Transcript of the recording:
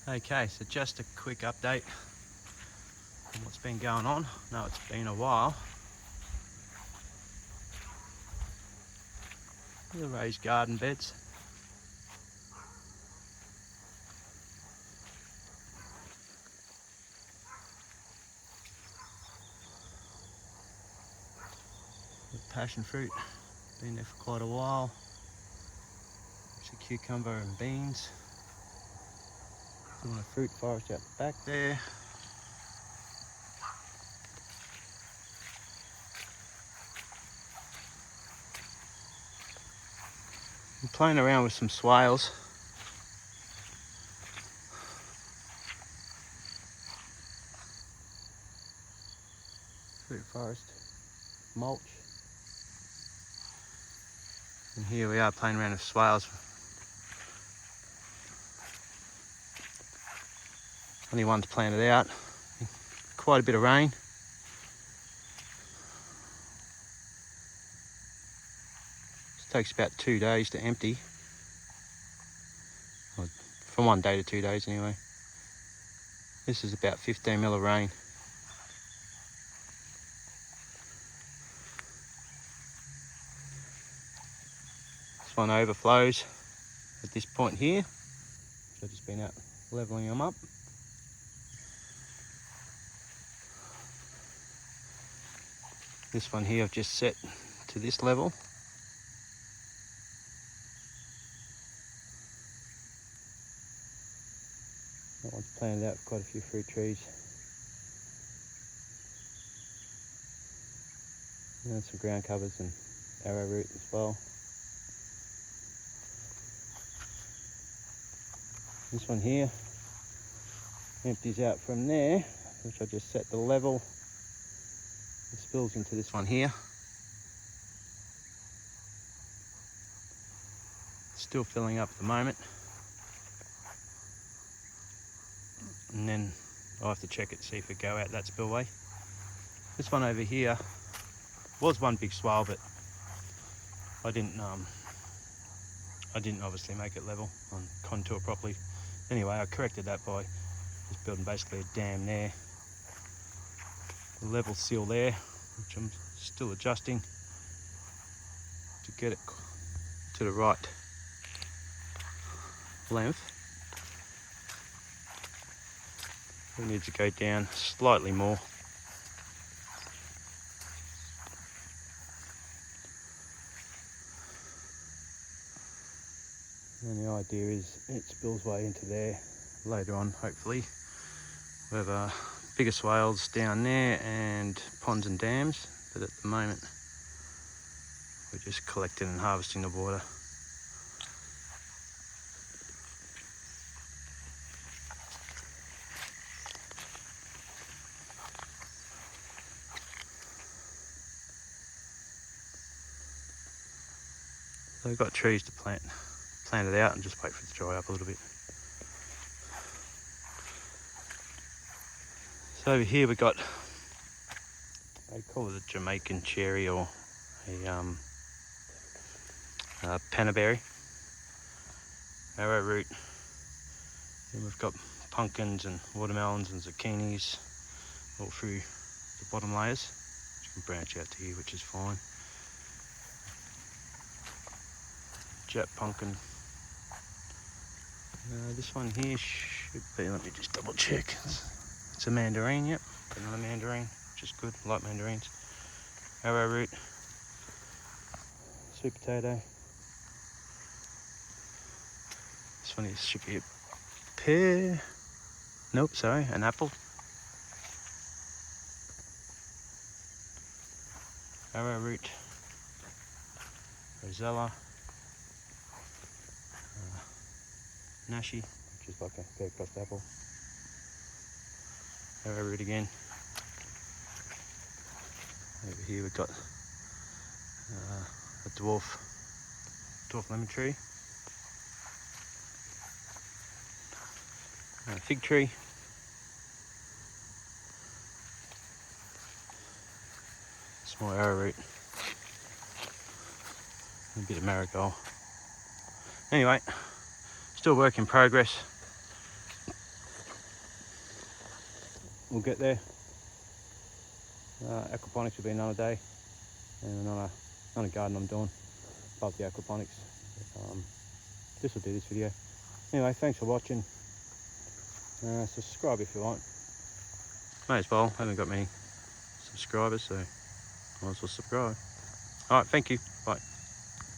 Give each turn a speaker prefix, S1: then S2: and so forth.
S1: Okay, so just a quick update on what's been going on. No, it's been a while. The raised garden beds. The passion fruit, been there for quite a while. There's a cucumber and beans. Doing a fruit forest out the back there. I'm playing around with some swales. Fruit forest mulch. And here we are playing around with swales. Only one's planted out. Quite a bit of rain. This takes about 2 days to empty. Well, from 1 day to 2 days anyway. This is about 15 mil of rain. This one overflows at this point here. So I've just been out levelling them up. This one here I've just set to this level. That one's planted out with quite a few fruit trees. And then some ground covers and arrowroot as well. This one here empties out from there, which I just set the level. It spills into this one here. Still filling up at the moment. And then I'll have to check it, see if it go out that spillway. This one over here was one big swale, but I didn't obviously make it level and contour properly. Anyway, I corrected that by just building basically a dam there. The level seal there, which I'm still adjusting to get it to the right length. It needs to go down slightly more. And the idea is it spills way into there later on, hopefully. We have bigger swales down there and ponds and dams, but at the moment we're just collecting and harvesting the water. So we've got trees to plant it out and just wait for it to dry up a little bit. So over here we've got, they call it a Jamaican cherry or a pannaberry, arrowroot. Then we've got pumpkins and watermelons and zucchinis all through the bottom layers, which can branch out to here, which is fine. Jet pumpkin. This one here should be, let me just double check. It's a mandarin, yep. Got another mandarin, which is good, light mandarins. Arrowroot. Sweet potato. This one here should be a pear. Nope, sorry, an apple. Arrowroot. Rosella. Nashi, which is like a fair-cost apple. Arrowroot again. Over here we've got a dwarf lemon tree. A fig tree. Small arrowroot. And a bit of marigold. Anyway. Still work in progress. we'll get there. Aquaponics will be another day, and another garden I'm doing above the aquaponics. This will do this video. Anyway, thanks for watching. Subscribe if you want. May as well, haven't got many subscribers, so might as well subscribe. Alright, thank you. Bye.